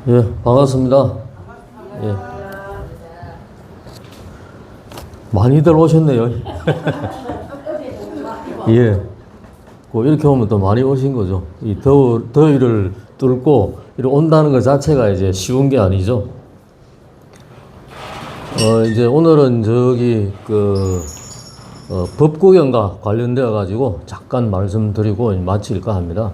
예, 반갑습니다. 예, 많이들 오셨네요. 예, 이렇게 오면 또 많이 오신 거죠. 이 더위를 뚫고 이렇게 온다는 것 자체가 이제 쉬운 게 아니죠. 이제 오늘은 법구경과 관련되어 가지고 잠깐 말씀드리고 마칠까 합니다.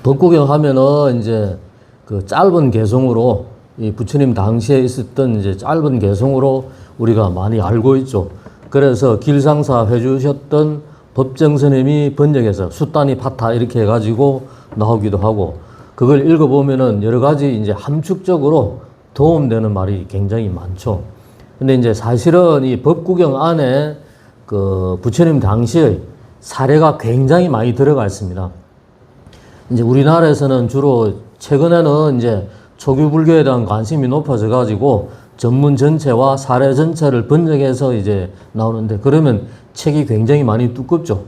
법구경 하면은 이제 그 짧은 개성으로 이 부처님 당시에 있었던 이제 짧은 개성으로 우리가 많이 알고 있죠. 그래서 길상사 해주셨던 법정스님이 번역해서 수단이 파타 이렇게 해가지고 나오기도 하고, 그걸 읽어보면은 여러 가지 이제 함축적으로 도움되는 말이 굉장히 많죠. 근데 이제 사실은 이 법구경 안에 그 부처님 당시의 사례가 굉장히 많이 들어가 있습니다. 이제 우리나라에서는 주로 최근에는 이제 초기불교에 대한 관심이 높아져 가지고 전문 전체와 사례 전체를 번역해서 이제 나오는데, 그러면 책이 굉장히 많이 두껍죠.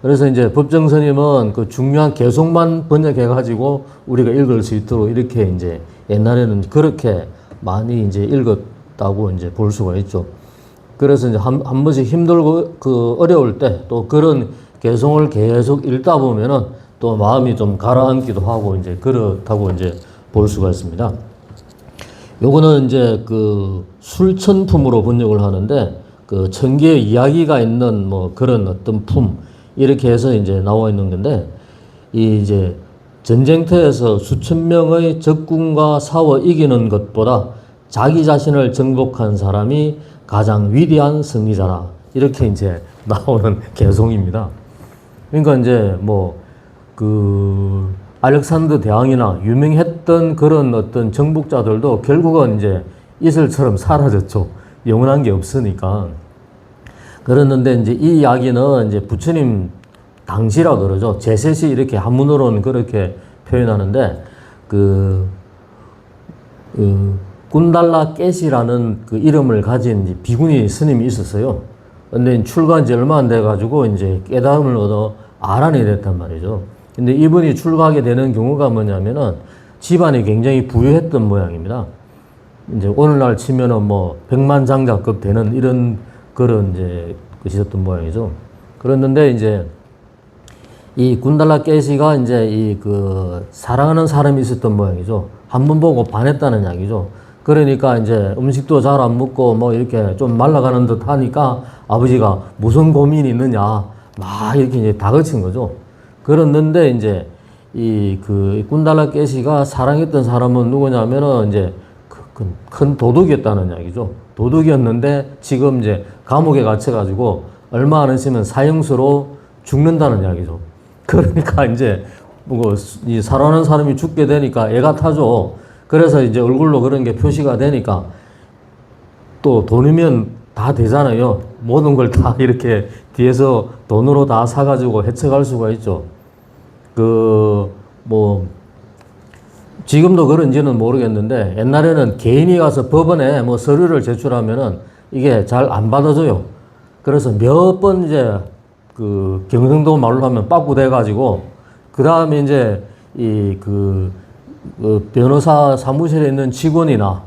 그래서 이제 법정스님은 그 중요한 개송만 번역해 가지고 우리가 읽을 수 있도록 이렇게 이제 옛날에는 그렇게 많이 이제 읽었다고 이제 볼 수가 있죠. 그래서 이제 한 번씩 힘들고 어려울 때 또 그런 개송을 계속 읽다 보면은 또 마음이 좀 가라앉기도 하고 이제 그렇다고 이제 볼 수가 있습니다. 요거는 이제 그 술천품으로 번역을 하는데, 그 천계의 이야기가 있는 뭐 그런 어떤 품 이렇게 해서 이제 나와 있는 건데, 이 이제 전쟁터에서 수천 명의 적군과 싸워 이기는 것보다 자기 자신을 정복한 사람이 가장 위대한 승리자라, 이렇게 이제 나오는 개송입니다. 그러니까 이제 알렉산더 대왕이나 유명했던 그런 어떤 정복자들도 결국은 이제 이슬처럼 사라졌죠. 영원한 게 없으니까. 그랬는데 이제 이 이야기는 이제 부처님 당시라 그러죠. 제셋이 이렇게 한문으로는 그렇게 표현하는데, 꾼달라 깨시라는 그 이름을 가진 비구니 스님이 있었어요. 근데 출가한 지 얼마 안 돼가지고 이제 깨달음을 얻어 아란이 됐단 말이죠. 근데 이분이 출가하게 되는 경우가 뭐냐면은 집안이 굉장히 부유했던 모양입니다. 이제 오늘날 치면은 백만장자급 되는 이런 그런 이제 것이었던 모양이죠. 그랬는데 이제 이 군달라 깨시가 이제 사랑하는 사람이 있었던 모양이죠. 한 번 보고 반했다는 이야기죠. 그러니까 이제 음식도 잘 안 먹고 이렇게 좀 말라가는 듯 하니까 아버지가 무슨 고민이 있느냐 막 이렇게 이제 다그친 거죠. 그랬는데 이제 군달라 깨시가 사랑했던 사람은 누구냐면은 이제 큰 도둑이었다는 이야기죠. 도둑이었는데 지금 이제 감옥에 갇혀가지고 얼마 안 있으면 사형수로 죽는다는 이야기죠. 그러니까 이제 이 사랑하는 사람이 죽게 되니까 애가 타죠. 그래서 이제 얼굴로 그런 게 표시가 되니까 또 돈이면 다 되잖아요. 모든 걸 다 이렇게 뒤에서 돈으로 다 사가지고 해쳐갈 수가 있죠. 지금도 그런지는 모르겠는데, 옛날에는 개인이 가서 법원에 서류를 제출하면은 이게 잘 안 받아줘요. 그래서 몇 번 이제 경상도 말로 하면 빠꾸돼가지고, 그 다음에 이제 변호사 사무실에 있는 직원이나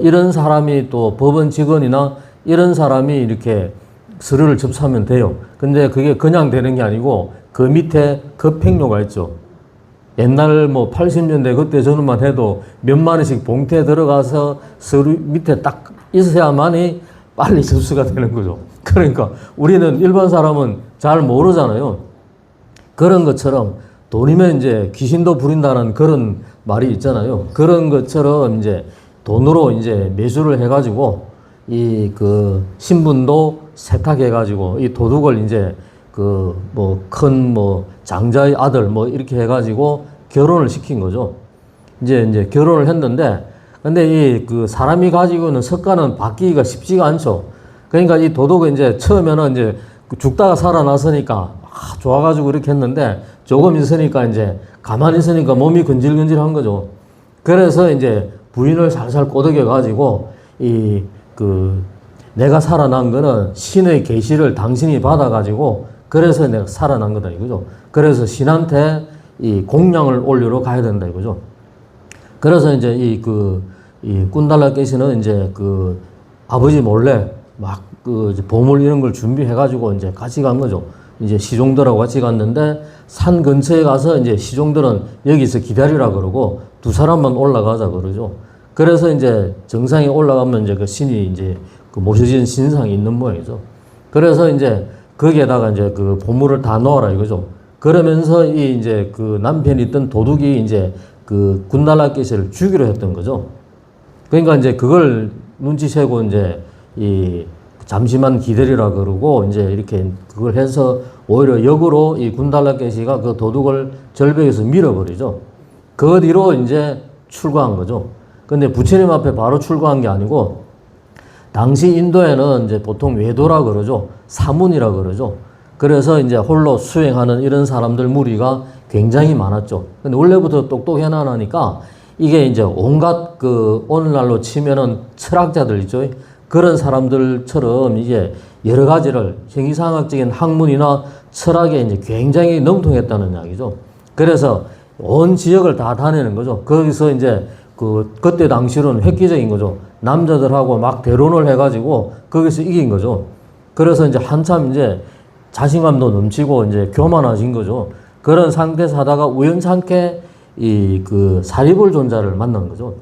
이런 사람이 또 법원 직원이나 이런 사람이 이렇게 서류를 접수하면 돼요. 근데 그게 그냥 되는 게 아니고 그 밑에 급행료가 있죠. 옛날 80년대 그때 전후만 해도 몇만 원씩 봉투에 들어가서 서류 밑에 딱 있어야만이 빨리 접수가 되는 거죠. 그러니까 우리는 일반 사람은 잘 모르잖아요. 그런 것처럼 돈이면 이제 귀신도 부린다는 그런 말이 있잖아요. 그런 것처럼 이제 돈으로 이제 매수를 해가지고 신분도 세탁해가지고 이 도둑을 이제 큰 장자의 아들 이렇게 해가지고 결혼을 시킨 거죠. 이제 결혼을 했는데, 근데 사람이 가지고 있는 석가는 바뀌기가 쉽지가 않죠. 그러니까 이 도둑은 이제 처음에는 이제 죽다가 살아났으니까 좋아가지고 이렇게 했는데, 조금 있으니까 이제 가만히 있으니까 몸이 근질근질한 거죠. 그래서 이제 부인을 살살 꼬드겨가지고 내가 살아난 거는 신의 계시를 당신이 받아가지고 그래서 내가 살아난 거다 이거죠. 그래서 신한테 이 공양을 올리러 가야 된다 이거죠. 그래서 이제 이 꾼달라 깨시는 이제 그 아버지 몰래 막 그 보물 이런 걸 준비해가지고 이제 같이 간 거죠. 이제 시종들하고 같이 갔는데 산 근처에 가서 이제 시종들은 여기서 기다리라 그러고 두 사람만 올라가자 그러죠. 그래서 이제 정상에 올라가면 이제 그 신이 이제 그 모셔진 신상이 있는 모양이죠. 그래서 이제 거기에다가 이제 그 보물을 다 넣어라 이거죠. 그러면서 이 이제 그 남편이 있던 도둑이 이제 그 군달라 깨시를 죽이려 했던 거죠. 그러니까 이제 그걸 눈치채고 이제 이 잠시만 기다리라 그러고 이제 이렇게 그걸 해서 오히려 역으로 이 군달라 깨시가 그 도둑을 절벽에서 밀어버리죠. 그 뒤로 이제 출가한 거죠. 근데 부처님 앞에 바로 출가한 게 아니고 당시 인도에는 이제 보통 외도라 그러죠. 사문이라 그러죠. 그래서 이제 홀로 수행하는 이런 사람들 무리가 굉장히 많았죠. 근데 원래부터 똑똑해나니까 이게 이제 온갖 그 오늘날로 치면은 철학자들 있죠. 그런 사람들처럼 이제 여러 가지를 형이상학적인 학문이나 철학에 이제 굉장히 능통했다는 이야기죠. 그래서 온 지역을 다 다니는 거죠. 거기서 이제 그때 당시로는 획기적인 거죠. 남자들하고 막 대론을 해가지고 거기서 이긴 거죠. 그래서 이제 한참 이제 자신감도 넘치고 이제 교만해진 거죠. 그런 상태에서 하다가 우연찮게 이 그 사리불 존자를 만난 거죠.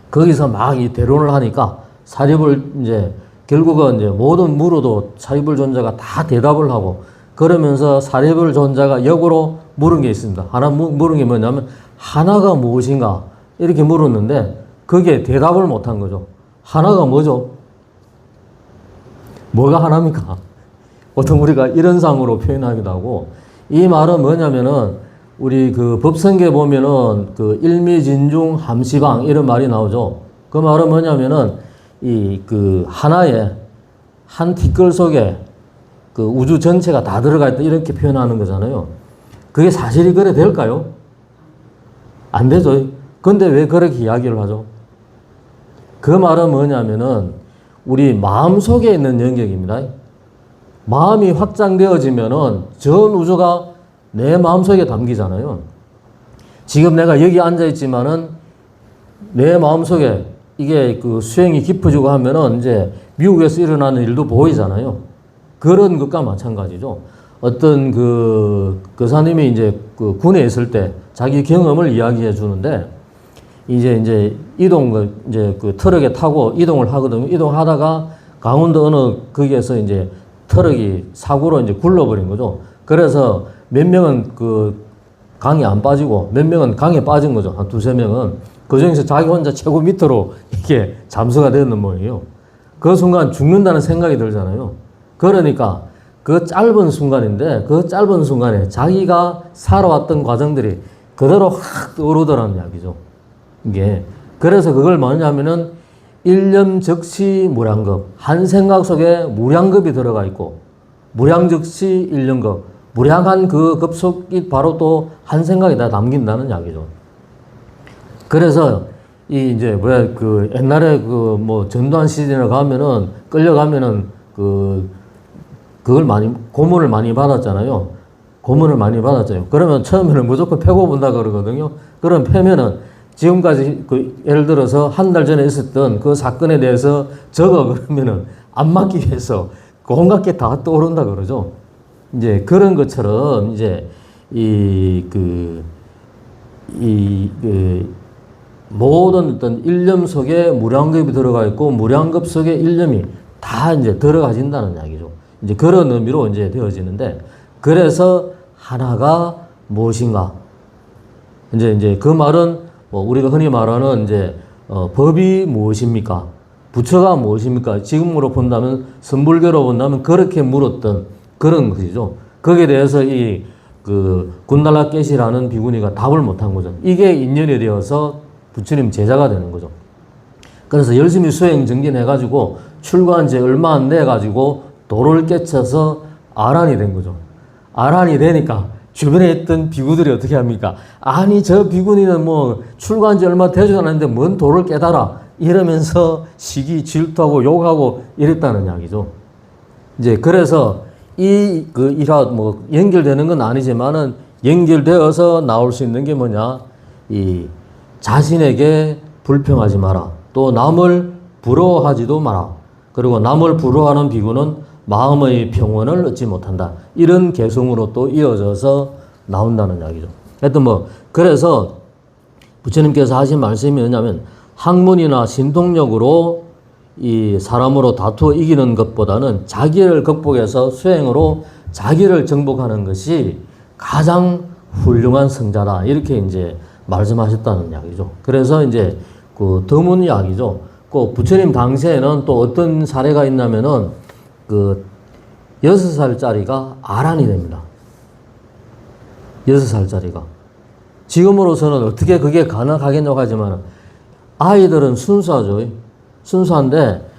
거기서 막 이 대론을 하니까 사리불 이제 결국은 이제 모든 물어도 사리불 존자가 다 대답을 하고 그러면서 사리불 존자가 역으로 물은 게 있습니다. 하나 물은 게 뭐냐면 하나가 무엇인가 이렇게 물었는데 그게 대답을 못한 거죠. 하나가 뭐죠? 뭐가 하나입니까? 보통 우리가 이런 상으로 표현하기도 하고 이 말은 뭐냐면은 우리 그 법성계 보면은 그 일미진중 함시방 이런 말이 나오죠. 그 말은 뭐냐면은 이 그 하나의 한 티끌 속에 그 우주 전체가 다 들어가 있다 이렇게 표현하는 거잖아요. 그게 사실이 그래 될까요? 안 되죠. 근데 왜 그렇게 이야기를 하죠? 그 말은 뭐냐면은 우리 마음 속에 있는 영역입니다. 마음이 확장되어지면은 전 우주가 내 마음 속에 담기잖아요. 지금 내가 여기 앉아 있지만은 내 마음 속에 이게 그 수행이 깊어지고 하면은 이제 미국에서 일어나는 일도 보이잖아요. 그런 것과 마찬가지죠. 어떤 그 교사님이 이제 그 군에 있을 때 자기 경험을 이야기해 주는데 이제 이제 그 트럭에 타고 이동을 하거든요. 이동하다가 강원도 어느 거기에서 이제 트럭이 사고로 이제 굴러버린 거죠. 그래서 몇 명은 그 강에 안 빠지고 몇 명은 강에 빠진 거죠. 한 두세 명은. 그 중에서 자기 혼자 최고 밑으로 이게 잠수가 되는 모양이에요. 그 순간 죽는다는 생각이 들잖아요. 그러니까 그 짧은 순간인데 그 짧은 순간에 자기가 살아왔던 과정들이 그대로 확 떠오르더라는 이야기죠. 이게. 그래서 그걸 뭐냐면은 일념즉시 무량겁. 한 생각 속에 무량겁이 들어가 있고 무량즉시 일념겁. 무량한 그 급속이 바로 또 한 생각이 다 담긴다는 이야기죠. 그래서 이 이제 뭐야 그 옛날에 그 뭐 전두환 시대에 가면은 끌려가면은 그걸 많이 고문을 많이 받았잖아요. 고문을 많이 받았잖아요. 그러면 처음에는 무조건 패고 본다 그러거든요. 그럼 패면은 지금까지 그 예를 들어서 한 달 전에 있었던 그 사건에 대해서 적어 그러면은 안 맞기 위해서 온갖 게 다 떠오른다 그러죠. 이제 그런 것처럼 이제 모든 어떤 일념 속에 무량겁이 들어가 있고 무량겁 속에 일념이 다 이제 들어가진다는 이야기죠. 이제 그런 의미로 이제 되어지는데 그래서 하나가 무엇인가? 이제 그 말은 뭐 우리가 흔히 말하는 이제 법이 무엇입니까? 부처가 무엇입니까? 지금으로 본다면 선불교로 본다면 그렇게 물었던 그런 것이죠. 거기에 대해서 이 그 군달라 깨시라는 비구니가 답을 못한 거죠. 이게 인연이 되어서 부처님 제자가 되는 거죠. 그래서 열심히 수행 정진해가지고 출가한 지 얼마 안 돼가지고 도를 깨쳐서 아란이 된 거죠. 아란이 되니까 주변에 있던 비구들이 어떻게 합니까? 아니 저 비구니는 뭐 출가한 지 얼마 되지도 않았는데 뭔 도를 깨달아 이러면서 시기 질투하고 욕하고 이랬다는 이야기죠. 이제 그래서 일화 뭐 연결되는 건 아니지만은 연결되어서 나올 수 있는 게 뭐냐? 자신에게 불평하지 마라. 또 남을 부러워하지도 마라. 그리고 남을 부러워하는 비구는 마음의 평온을 얻지 못한다. 이런 개성으로 또 이어져서 나온다는 이야기죠. 하여튼 그래서 부처님께서 하신 말씀이 뭐냐면 학문이나 신통력으로 이 사람으로 다투어 이기는 것보다는 자기를 극복해서 수행으로 자기를 정복하는 것이 가장 훌륭한 성자다. 이렇게 이제 말씀하셨다는 이야기죠. 그래서 이제 그 드문 이야기죠. 그 부처님 당시에는 또 어떤 사례가 있냐면은 그 6살짜리가 아란이 됩니다. 6살짜리가. 지금으로서는 어떻게 그게 가능하겠냐고 하지만 아이들은 순수하죠. 순수한데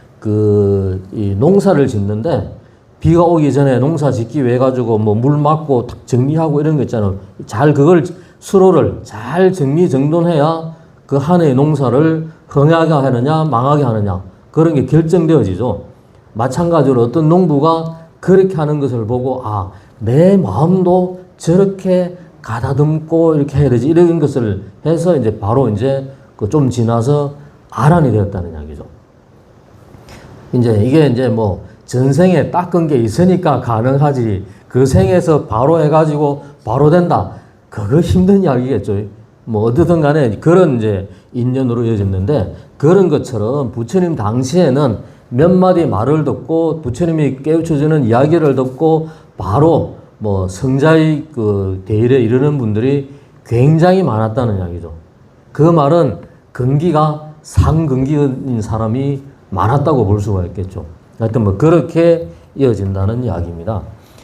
이 농사를 짓는데 비가 오기 전에 농사 짓기 위해 가지고 물 맞고 정리하고 이런 거 있잖아요. 잘 그걸 수로를 잘 정리정돈해야 그 한 해의 농사를 흥하게 하느냐 망하게 하느냐 그런 게 결정되어지죠. 마찬가지로 어떤 농부가 그렇게 하는 것을 보고 내 마음도 저렇게 가다듬고 이렇게 해야 되지 이런 것을 해서 이제 바로 이제 그 좀 지나서 아란이 되었다는 이야기죠. 이제 이게 이제 전생에 닦은 게 있으니까 가능하지 그 생에서 바로 해가지고 바로 된다. 그거 힘든 이야기겠죠. 어떻든 간에 그런 이제 인연으로 이어졌는데 그런 것처럼 부처님 당시에는 몇 마디 말을 듣고 부처님이 깨우쳐주는 이야기를 듣고 바로 성자의 그 대일에 이르는 분들이 굉장히 많았다는 이야기죠. 그 말은 근기가 상근기인 사람이 많았다고 볼 수가 있겠죠. 하여튼 그렇게 이어진다는 이야기입니다.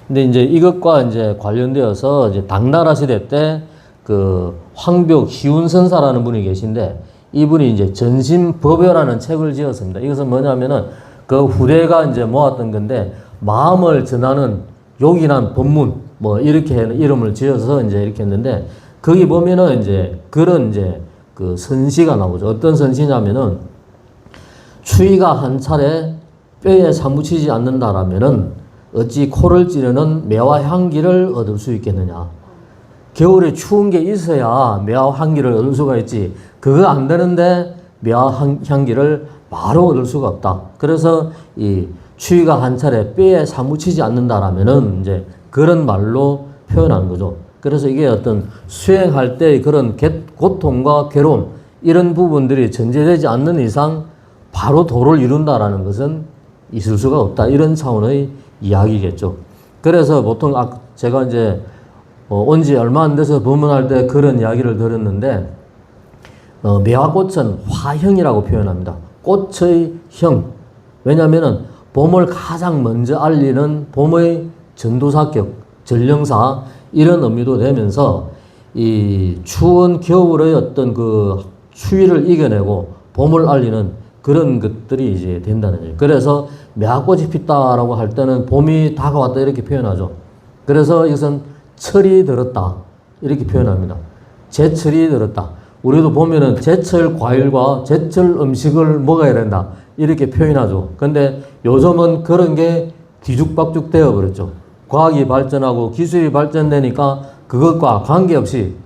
근데 이제 이것과 이제 관련되어서 이제 당나라 시대 때 그 황벽 희운선사라는 분이 계신데 이분이 이제 전심법요라는 책을 지었습니다. 이것은 뭐냐면은 그 후대가 이제 모았던 건데 마음을 전하는 요긴한 법문 이렇게 이름을 지어서 이제 이렇게 했는데 거기 보면은 이제 그런 이제 그 선시가 나오죠. 어떤 선시냐면은 추위가 한 차례 뼈에 사무치지 않는다라면은 어찌 코를 찌르는 매화 향기를 얻을 수 있겠느냐. 겨울에 추운 게 있어야 매화 향기를 얻을 수가 있지. 그거 안 되는데 매화 향기를 바로 얻을 수가 없다. 그래서 이 추위가 한 차례 뼈에 사무치지 않는다라면은 이제 그런 말로 표현한 거죠. 그래서 이게 어떤 수행할 때의 그런 고통과 괴로움 이런 부분들이 전제되지 않는 이상 바로 도를 이룬다라는 것은 있을 수가 없다. 이런 차원의 이야기겠죠. 그래서 보통 제가 이제 온 지 얼마 안 돼서 법문할 때 그런 이야기를 들었는데 매화꽃은 화형이라고 표현합니다. 꽃의 형. 왜냐하면은 봄을 가장 먼저 알리는 봄의 전도사격, 전령사 이런 의미도 되면서 이 추운 겨울의 어떤 그 추위를 이겨내고 봄을 알리는 그런 것들이 이제 된다는 거예요. 그래서 매화꽃이 폈다라고 할 때는 봄이 다가왔다 이렇게 표현하죠. 그래서 이것은 철이 들었다 이렇게 표현합니다. 제철이 들었다. 우리도 보면은 제철 과일과 제철 음식을 먹어야 된다 이렇게 표현하죠. 근데 요즘은 그런 게 뒤죽박죽 되어버렸죠. 과학이 발전하고 기술이 발전되니까 그것과 관계없이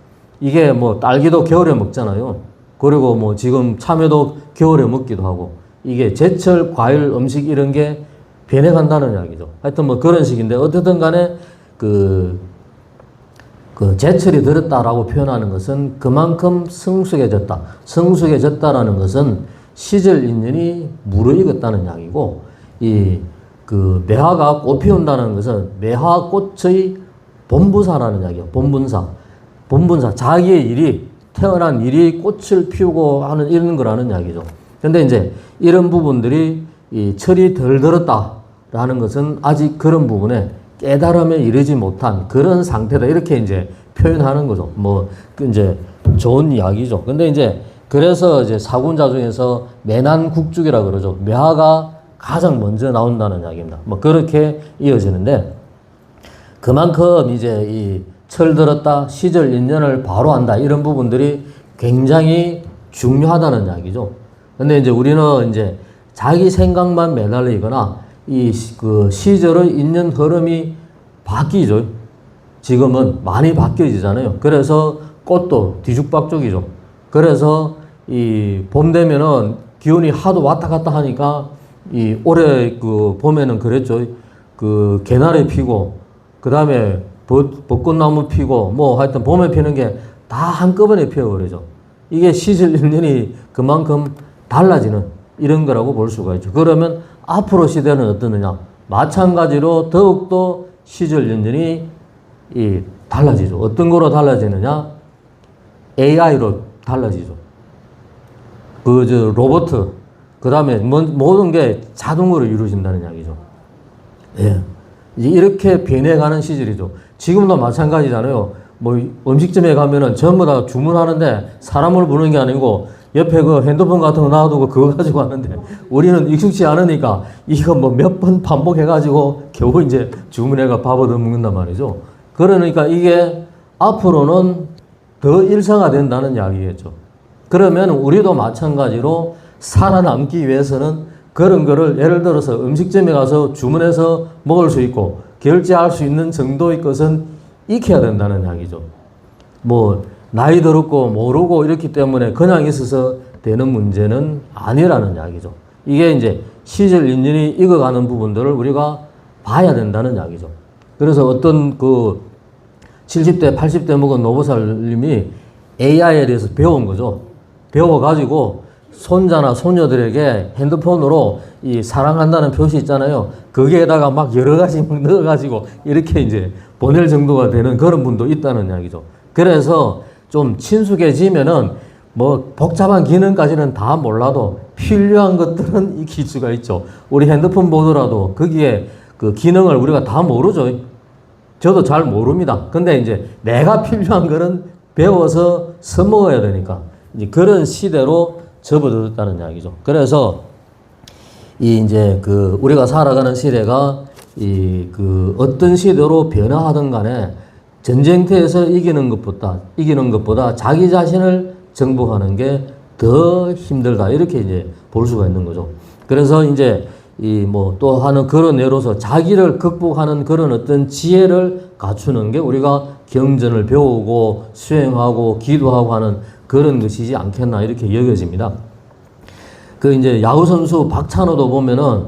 이게 딸기도 겨울에 먹잖아요. 그리고 지금 참외도 겨울에 먹기도 하고 이게 제철 과일 음식 이런 게 변해간다는 이야기죠. 하여튼 그런 식인데 어쨌든 간에 그 제철이 들었다라고 표현하는 것은 그만큼 성숙해졌다. 성숙해졌다라는 것은 시절 인연이 무르익었다는 이야기고 그 매화가 꽃 피운다는 것은 매화꽃의 본부사라는 이야기예요. 본분사. 자기의 일이 태어난 일이 꽃을 피우고 하는 이런 거라는 이야기죠. 근데 이제 이런 부분들이 이 철이 덜 들었다라는 것은 아직 그런 부분에 깨달음에 이르지 못한 그런 상태다. 이렇게 이제 표현하는 거죠. 이제 좋은 이야기죠. 근데 이제 그래서 이제 사군자 중에서 매난국죽이라 그러죠. 매화가 가장 먼저 나온다는 이야기입니다. 그렇게 이어지는데 그만큼 이제 이 철 들었다, 시절 인연을 바로 한다. 이런 부분들이 굉장히 중요하다는 이야기죠. 근데 이제 우리는 이제 자기 생각만 매달리거나 그 시절의 인연 흐름이 바뀌죠. 지금은 많이 바뀌어지잖아요. 그래서 꽃도 뒤죽박죽이죠. 그래서 이 봄 되면은 기온이 하도 왔다 갔다 하니까 이 올해 그 봄에는 그랬죠. 그 개나리 피고 그다음에 벚꽃나무 피고 뭐 하여튼 봄에 피는 게 다 한꺼번에 피어버리죠. 이게 시절 1년이 그만큼 달라지는 이런 거라고 볼 수가 있죠. 그러면 앞으로 시대는 어떠느냐? 마찬가지로 더욱더 시절 1년이 이 달라지죠. 어떤 거로 달라지느냐? AI로 달라지죠. 로봇, 그 다음에 모든 게 자동으로 이루어진다는 이야기죠. 예. 이렇게 변해가는 시절이죠. 지금도 마찬가지잖아요. 뭐 음식점에 가면은 전부 다 주문하는데 사람을 부르는 게 아니고 옆에 그 핸드폰 같은 거 놔두고 그거 가지고 하는데 우리는 익숙치 않으니까 이거 뭐 몇 번 반복해가지고 겨우 이제 주문해가 밥을 얻어 먹는단 말이죠. 그러니까 이게 앞으로는 더 일상화된다는 이야기겠죠. 그러면 우리도 마찬가지로 살아남기 위해서는 그런 거를 예를 들어서 음식점에 가서 주문해서 먹을 수 있고 결제할 수 있는 정도의 것은 익혀야 된다는 이야기죠. 뭐 나이 들었고 모르고 이렇기 때문에 그냥 있어서 되는 문제는 아니라는 이야기죠. 이게 이제 시절 인연이 익어가는 부분들을 우리가 봐야 된다는 이야기죠. 그래서 어떤 그 70대, 80대 먹은 노보살님이 AI에 대해서 배운 거죠. 배워가지고 손자나 손녀들에게 핸드폰으로 이 사랑한다는 표시 있잖아요. 거기에다가 막 여러 가지 막 넣어가지고 이렇게 이제 보낼 정도가 되는 그런 분도 있다는 이야기죠. 그래서 좀 친숙해지면은 뭐 복잡한 기능까지는 다 몰라도 필요한 것들은 익힐 수가 있죠. 우리 핸드폰 보더라도 거기에 그 기능을 우리가 다 모르죠. 저도 잘 모릅니다. 근데 이제 내가 필요한 거는 배워서 써먹어야 되니까 이제 그런 시대로 접어들었다는 이야기죠. 그래서 이제 그 우리가 살아가는 시대가 그 어떤 시대로 변화하든 간에 전쟁터에서 이기는 것보다 자기 자신을 정복하는 게 더 힘들다. 이렇게 이제 볼 수가 있는 거죠. 그래서 이제 뭐 또 하는 그런 예로서 자기를 극복하는 그런 어떤 지혜를 갖추는 게 우리가 경전을 배우고 수행하고 기도하고 하는 그런 것이지 않겠나 이렇게 여겨집니다. 그 이제 야구 선수 박찬호도 보면은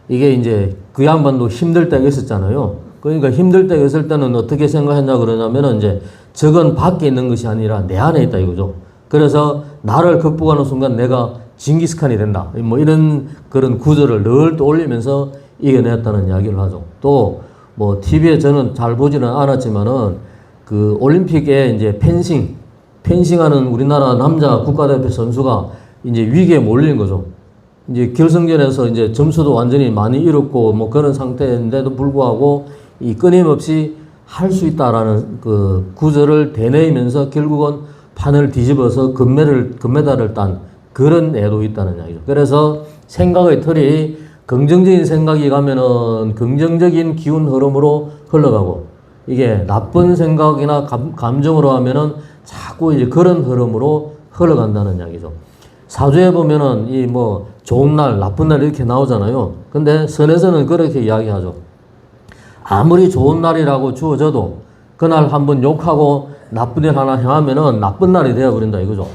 이게 이제 그 양반도 힘들 때가 있었잖아요. 그러니까 힘들 때가 있을 때는 어떻게 생각했냐 그러냐면은 이제 저건 밖에 있는 것이 아니라 내 안에 있다 이거죠. 그래서 나를 극복하는 순간 내가 징기스칸이 된다. 뭐 이런 그런 구절을 늘 떠올리면서 이겨냈다는 이야기를 하죠. 또 뭐 TV에 저는 잘 보지는 않았지만은 그 올림픽에 이제 펜싱하는 우리나라 남자 국가대표 선수가 이제 위기에 몰린 거죠. 이제 결승전에서 이제 점수도 완전히 많이 잃었고 뭐 그런 상태인데도 불구하고 이 끊임없이 할 수 있다라는 그 구절을 되뇌이면서 결국은 판을 뒤집어서 금메달을 딴 그런 애도 있다는 이야기죠. 그래서 생각의 틀이 긍정적인 생각이 가면은 긍정적인 기운 흐름으로 흘러가고 이게 나쁜 생각이나 감정으로 하면은 자꾸 이제 그런 흐름으로 흘러간다는 이야기죠. 사주에 보면은 이 뭐 좋은 날, 나쁜 날 이렇게 나오잖아요. 근데 선에서는 그렇게 이야기하죠. 아무리 좋은 날이라고 주어져도 그날 한번 욕하고 나쁜 일 하나 행하면은 나쁜 날이 되어버린다 이거죠.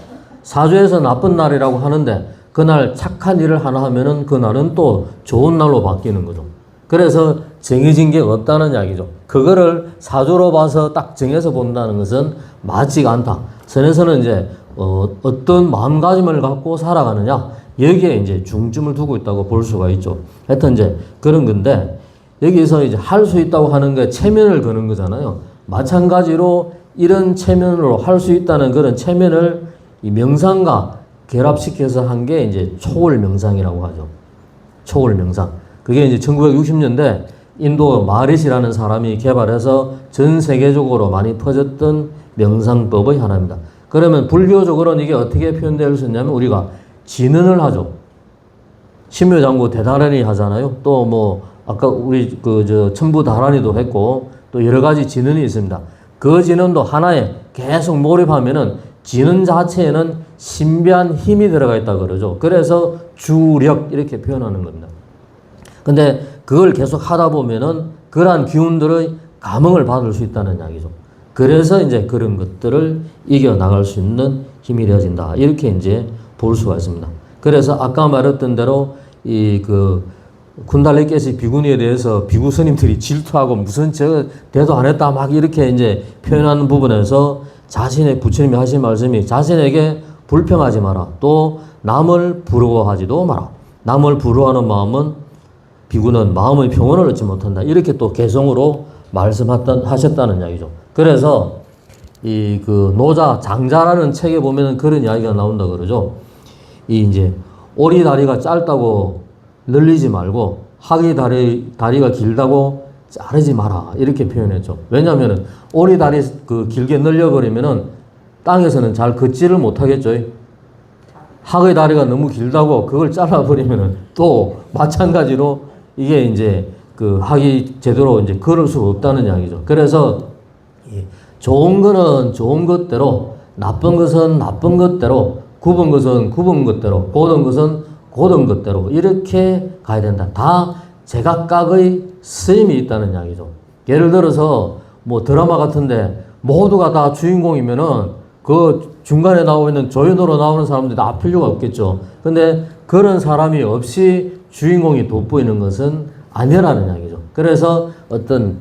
사주에서 나쁜 날이라고 하는데 그날 착한 일을 하나 하면은 그날은 또 좋은 날로 바뀌는 거죠. 그래서 정해진 게 없다는 이야기죠. 그거를 사주로 봐서 딱 정해서 본다는 것은 맞지가 않다. 선에서는 이제 어떤 마음가짐을 갖고 살아가느냐 여기에 이제 중점을 두고 있다고 볼 수가 있죠. 하여튼 이제 그런 건데 여기서 이제 할 수 있다고 하는 게 체면을 거는 거잖아요. 마찬가지로 이런 체면으로 할 수 있다는 그런 체면을 이 명상과 결합시켜서 한 게 이제 초월 명상이라고 하죠. 초월 명상. 그게 이제 1960년대 인도 마리시라는 사람이 개발해서 전 세계적으로 많이 퍼졌던 명상법의 하나입니다. 그러면 불교적으로는 이게 어떻게 표현될 수 있냐면 우리가 진언을 하죠. 신묘장구 대다라니 하잖아요. 또 뭐 아까 우리 천부다라니도 했고 또 여러 가지 진언이 있습니다. 그 진언도 하나에 계속 몰입하면은 진언 자체에는 신비한 힘이 들어가 있다 그러죠. 그래서 주력 이렇게 표현하는 겁니다. 근데 그걸 계속 하다 보면은 그러한 기운들의 감흥을 받을 수 있다는 이야기죠. 그래서 이제 그런 것들을 이겨나갈 수 있는 힘이 되어진다. 이렇게 이제 볼 수가 있습니다. 그래서 아까 말했던 대로 이 그 군달래께서 비구니에 대해서 비구 스님들이 질투하고 무슨 저 대도 안 했다 막 이렇게 이제 표현하는 부분에서 자신의 부처님이 하신 말씀이 자신에게 불평하지 마라. 또 남을 부러워하지도 마라. 남을 부러워하는 마음은 비구는 마음의 평온을 얻지 못한다. 이렇게 또 개성으로 말씀하셨다는 이야기죠. 그래서 이 그 노자 장자라는 책에 보면은 그런 이야기가 나온다 그러죠. 이 이제 오리 다리가 짧다고 늘리지 말고 하기 다리가 길다고 자르지 마라. 이렇게 표현했죠. 왜냐하면은 오리 다리 그 길게 늘려버리면은 땅에서는 잘 걷지를 못하겠죠. 학의 다리가 너무 길다고 그걸 잘라버리면은 또 마찬가지로 이게 이제 그 학이 제대로 이제 걸을 수가 없다는 이야기죠. 그래서 좋은 거는 좋은 것대로, 나쁜 것은 나쁜 것대로, 굽은 것은 굽은 것대로, 고든 것은 고든 것대로 이렇게 가야 된다. 다 제각각의 쓰임이 있다는 이야기죠. 예를 들어서 뭐 드라마 같은데 모두가 다 주인공이면은 그 중간에 나오고 있는 조연으로 나오는 사람들이 다 필요가 없겠죠. 근데 그런 사람이 없이 주인공이 돋보이는 것은 아니라는 이야기죠. 그래서 어떤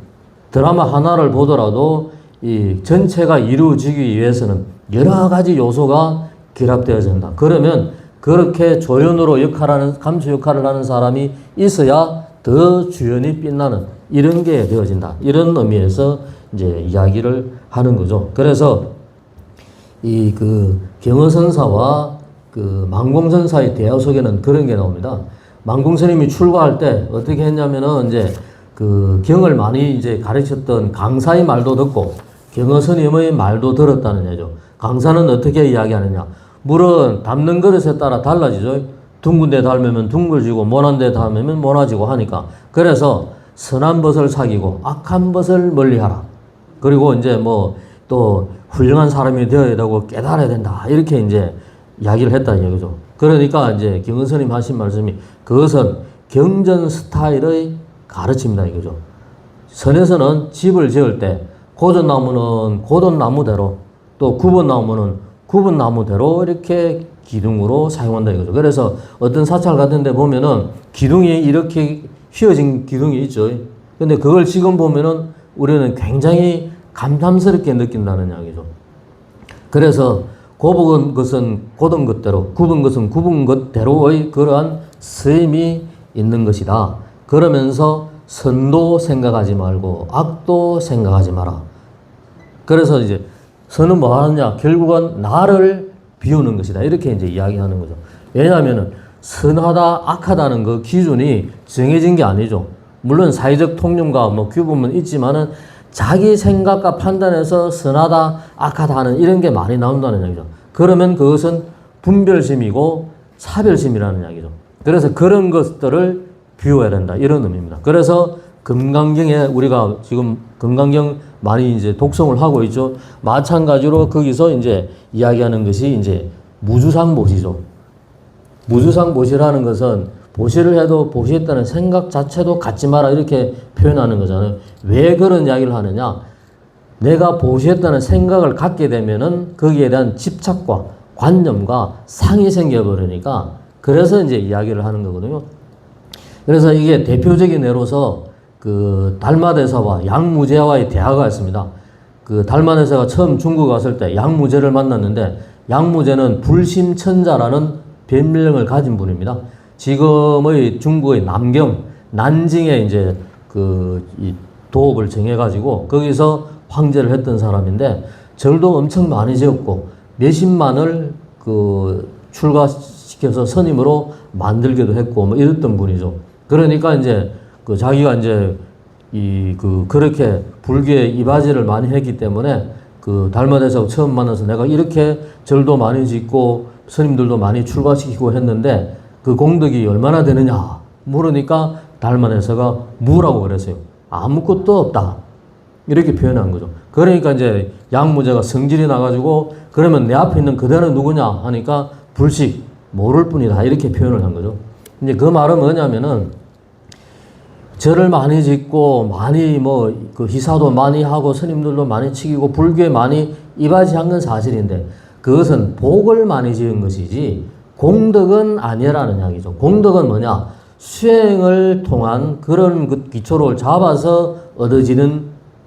드라마 하나를 보더라도 이 전체가 이루어지기 위해서는 여러 가지 요소가 결합되어야 된다. 그러면 그렇게 조연으로 감초 역할을 하는 사람이 있어야 더 주연이 빛나는 이런 게 되어진다. 이런 의미에서 이제 이야기를 하는 거죠. 그래서 이 그 경허선사와 그 망공선사의 대화 속에는 그런 게 나옵니다. 망공스님이 출가할 때 어떻게 했냐면은 이제 그 경을 많이 이제 가르쳤던 강사의 말도 듣고 경허스님의 말도 들었다는 얘기죠. 강사는 어떻게 이야기하느냐. 물은 담는 그릇에 따라 달라지죠. 둥근 데 닮으면 둥글지고 모난 데 닮으면 모나지고 하니까. 그래서 선한 벗을 사귀고 악한 벗을 멀리하라. 그리고 이제 뭐 또 훌륭한 사람이 되어야 되고 깨달아야 된다. 이렇게 이제 이야기를 했다는 얘기죠. 그러니까 이제 경은스님 하신 말씀이 그것은 경전 스타일의 가르침이다 이거죠. 선에서는 집을 지을 때 고전 나무는 고전 나무대로 또 굽은 나무는 굽은 나무대로 이렇게 기둥으로 사용한다 이거죠. 그래서 어떤 사찰 같은 데 보면은 기둥이 이렇게 휘어진 기둥이 있죠. 근데 그걸 지금 보면은 우리는 굉장히 감탄스럽게 느낀다는 이야기죠. 그래서 굽은 것은 고든 것대로, 굽은 것은 굽은 것대로의 그러한 쓰임이 있는 것이다. 그러면서 선도 생각하지 말고 악도 생각하지 마라. 그래서 이제 선은 뭐 하느냐? 결국은 나를 비우는 것이다. 이렇게 이제 이야기하는 거죠. 왜냐하면은 선하다, 악하다는 그 기준이 정해진 게 아니죠. 물론 사회적 통념과 뭐 규범은 있지만은 자기 생각과 판단에서 선하다, 악하다 하는 이런 게 많이 나온다는 얘기죠. 그러면 그것은 분별심이고 차별심이라는 이야기죠. 그래서 그런 것들을 비워야 된다. 이런 의미입니다. 그래서 금강경에 우리가 지금 금강경 많이 이제 독송을 하고 있죠. 마찬가지로 거기서 이제 이야기하는 것이 이제 무주상보시죠. 무주상보시라는 것은 보시를 해도 보시했다는 생각 자체도 갖지 마라 이렇게 표현하는 거잖아요. 왜 그런 이야기를 하느냐? 내가 보시했다는 생각을 갖게 되면은 거기에 대한 집착과 관념과 상이 생겨버리니까 그래서 이제 이야기를 하는 거거든요. 그래서 이게 대표적인 예로서 그 달마대사와 양무제와의 대화가 있습니다. 그 달마대사가 처음 중국 왔을 때 양무제를 만났는데 양무제는 불심천자라는 별명을 가진 분입니다. 지금의 중국의 남경, 난징에 이제 이 도읍을 정해가지고 거기서 황제를 했던 사람인데 절도 엄청 많이 지었고 몇십만을 그 출가시켜서 선임으로 만들기도 했고 뭐 이랬던 분이죠. 그러니까 이제 그 자기가 이제 그렇게 불교에 이바지를 많이 했기 때문에 그 달마대사하고 처음 만나서 내가 이렇게 절도 많이 짓고 스님들도 많이 출가시키고 했는데 그 공덕이 얼마나 되느냐 물으니까 달마대사가 무라고 그랬어요. 아무것도 없다. 이렇게 표현한 거죠. 그러니까 이제 양무제가 성질이 나가지고 그러면 내 앞에 있는 그대는 누구냐 하니까 불식 모를 뿐이다. 이렇게 표현을 한 거죠. 이제 그 말은 뭐냐면은 절을 많이 짓고 많이 뭐 그 희사도 많이 하고 스님들도 많이 치기고 불교에 많이 이바지한 건 사실인데 그것은 복을 많이 지은 것이지 공덕은 아니라는 이야기죠. 공덕은 뭐냐? 수행을 통한 그런 그 기초를 잡아서 얻어지는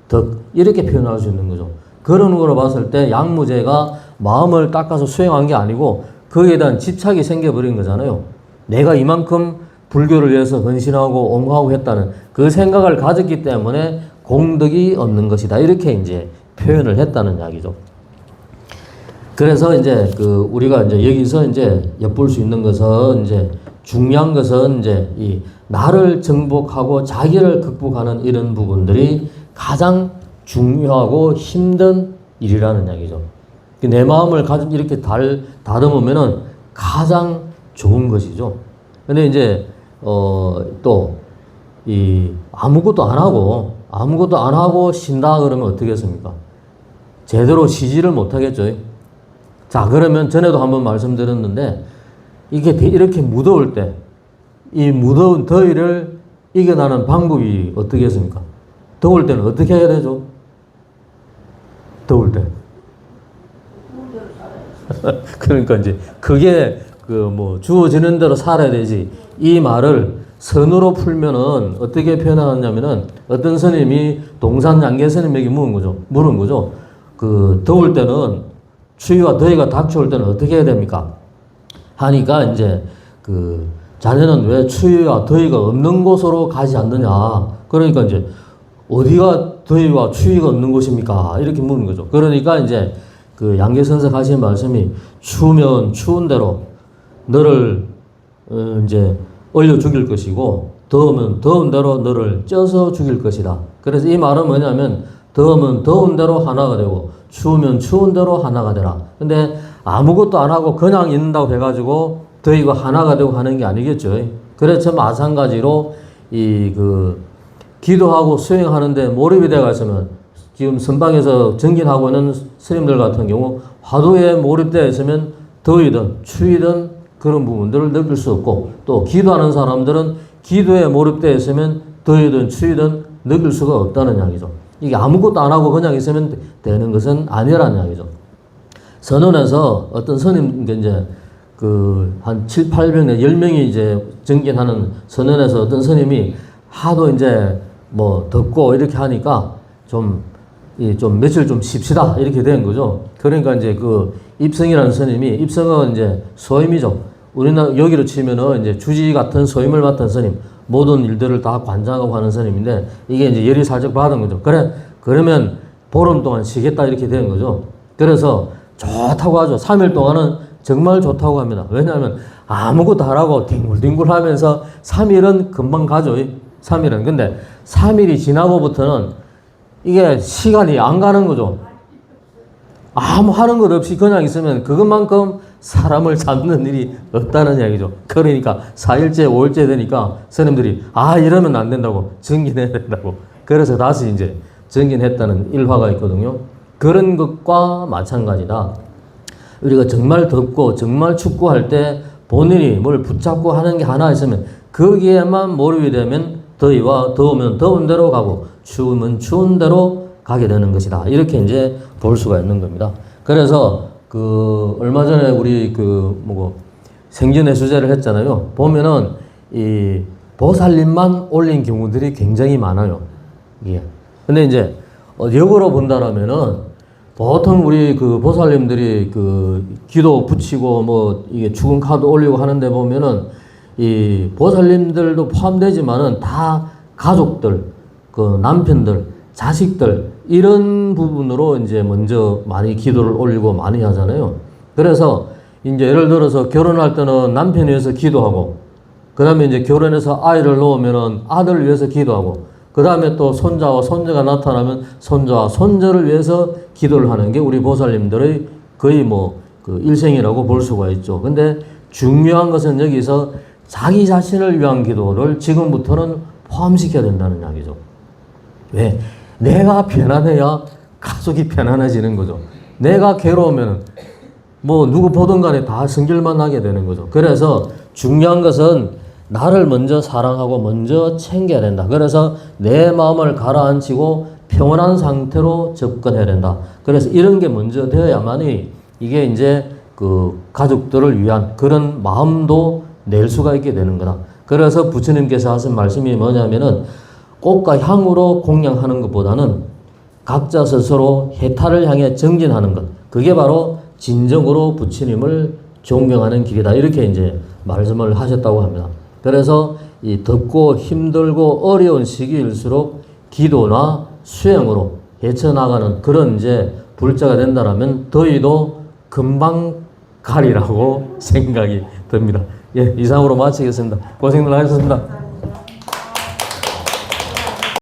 덕, 이렇게 표현할 수 있는 거죠. 그런 거로 봤을 때 양무제가 마음을 닦아서 수행한 게 아니고 거기에 대한 집착이 생겨버린 거잖아요. 내가 이만큼 불교를 위해서 헌신하고 옹호하고 했다는 그 생각을 가졌기 때문에 공덕이 없는 것이다. 이렇게 이제 표현을 했다는 이야기죠. 그래서 이제 그 우리가 이제 여기서 이제 엿볼 수 있는 것은 이제 중요한 것은 이제 이 나를 정복하고 자기를 극복하는 이런 부분들이 가장 중요하고 힘든 일이라는 이야기죠. 내 마음을 이렇게 다듬으면은 가장 좋은 것이죠. 근데 이제 또 이 아무것도 안 하고 쉰다 그러면 어떻게 했습니까? 제대로 쉬지를 못하겠죠. 자, 그러면 전에도 한번 말씀드렸는데 이게 이렇게 무더울 때 이 무더운 더위를 이겨나는 방법이 어떻게 했습니까? 더울 때는 어떻게 해야 되죠? 더울 때. 그러니까 이제 그게 그 뭐 주어지는 대로 살아야 되지. 이 말을 선으로 풀면은 어떻게 표현하냐면은 어떤 스님이 동산 양계 스님에게 물은 거죠. 그 더울 때는 추위와 더위가 닥쳐올 때는 어떻게 해야 됩니까? 하니까 이제 그 자네는 왜 추위와 더위가 없는 곳으로 가지 않느냐. 그러니까 이제 어디가 더위와 추위가 없는 곳입니까? 이렇게 묻는 거죠. 그러니까 이제 그 양계선생 하신 말씀이 추우면 추운 대로 너를 이제 얼려 죽일 것이고 더우면 더운 대로 너를 쪄서 죽일 것이다. 그래서 이 말은 뭐냐면 더우면 더운 대로 하나가 되고 추우면 추운 대로 하나가 되라. 근데 아무것도 안 하고 그냥 있는다고 해가지고 더위가 하나가 되고 하는 게 아니겠죠. 그래서 마찬가지로 이 그 기도하고 수행하는데 몰입이 되어 있으면 지금 선방에서 정진하고 있는 스님들 같은 경우 화두에 몰입되어 있으면 더위든 추위든 그런 부분들을 느낄 수 없고 또 기도하는 사람들은 기도에 몰입되어 있으면 더위든 추위든 느낄 수가 없다는 이야기죠. 이게 아무것도 안 하고 그냥 있으면 되는 것은 아니라는 이야기죠. 선원에서 어떤 스님, 이제 그 한 7, 800명, 10명이 이제 정진하는 선원에서 어떤 스님이 하도 이제 뭐 덥고 이렇게 하니까 좀 며칠 좀 쉽시다 이렇게 된 거죠. 그러니까 이제 그 입성이라는 스님이, 입성은 이제 소임이죠. 우리나라 여기로 치면은 이제 주지 같은 소임을 맡은 스님, 모든 일들을 다 관장하고 하는 스님인데 이게 이제 열이 살짝 받은 거죠. 그러면 보름 동안 쉬겠다 이렇게 된 거죠. 그래서 좋다고 하죠. 3일 동안은 정말 좋다고 합니다. 왜냐하면 아무것도 안 하고 뒹굴뒹굴 하면서 3일은 금방 가죠. 3일은. 근데 3일이 지나고부터는 이게 시간이 안 가는 거죠. 아무 하는 것 없이 그냥 있으면 그것만큼 사람을 잡는 일이 없다는 이야기죠. 그러니까 4일째, 5일째 되니까 스님들이 이러면 안 된다고 정진해야 된다고. 그래서 다시 이제 정진했다는 일화가 있거든요. 그런 것과 마찬가지다. 우리가 정말 덥고 정말 춥고 할 때 본인이 뭘 붙잡고 하는 게 하나 있으면 거기에만 몰입이 되면 더위와 더우면 더운 대로 가고 추우면 추운 대로 가게 되는 것이다. 이렇게 이제 볼 수가 있는 겁니다. 그래서 그 얼마 전에 우리 그 생전의 수제를 했잖아요. 보면은 이 보살님만 올린 경우들이 굉장히 많아요. 예. 근데 이제 역으로 본다라면은 보통 우리 그 보살님들이 그 기도 붙이고 이게 죽은 카드 올리고 하는데 보면은 이 보살님들도 포함되지만은 다 가족들, 그 남편들, 자식들 이런 부분으로 이제 먼저 많이 기도를 올리고 많이 하잖아요. 그래서 이제 예를 들어서 결혼할 때는 남편 위해서 기도하고, 그 다음에 이제 결혼해서 아이를 놓으면은 아들 위해서 기도하고, 그 다음에 또 손자와 손자가 나타나면 손자와 손자를 위해서 기도를 하는 게 우리 보살님들의 거의 그 일생이라고 볼 수가 있죠. 근데 중요한 것은 여기서 자기 자신을 위한 기도를 지금부터는 포함시켜야 된다는 이야기죠. 왜? 내가 편안해야 가족이 편안해지는 거죠. 내가 괴로우면 누구 보든 간에 다 성질만 나게 되는 거죠. 그래서 중요한 것은 나를 먼저 사랑하고 먼저 챙겨야 된다. 그래서 내 마음을 가라앉히고 평온한 상태로 접근해야 된다. 그래서 이런 게 먼저 되어야만이 이게 이제 그 가족들을 위한 그런 마음도 낼 수가 있게 되는 거다. 그래서 부처님께서 하신 말씀이 뭐냐면은 꽃과 향으로 공양하는 것보다는 각자 스스로 해탈을 향해 정진하는 것. 그게 바로 진정으로 부처님을 존경하는 길이다. 이렇게 이제 말씀을 하셨다고 합니다. 그래서 이 덥고 힘들고 어려운 시기일수록 기도나 수행으로 헤쳐나가는 그런 이제 불자가 된다라면 더위도 금방 가리라고 생각이 듭니다. 예, 이상으로 마치겠습니다. 고생들 하셨습니다.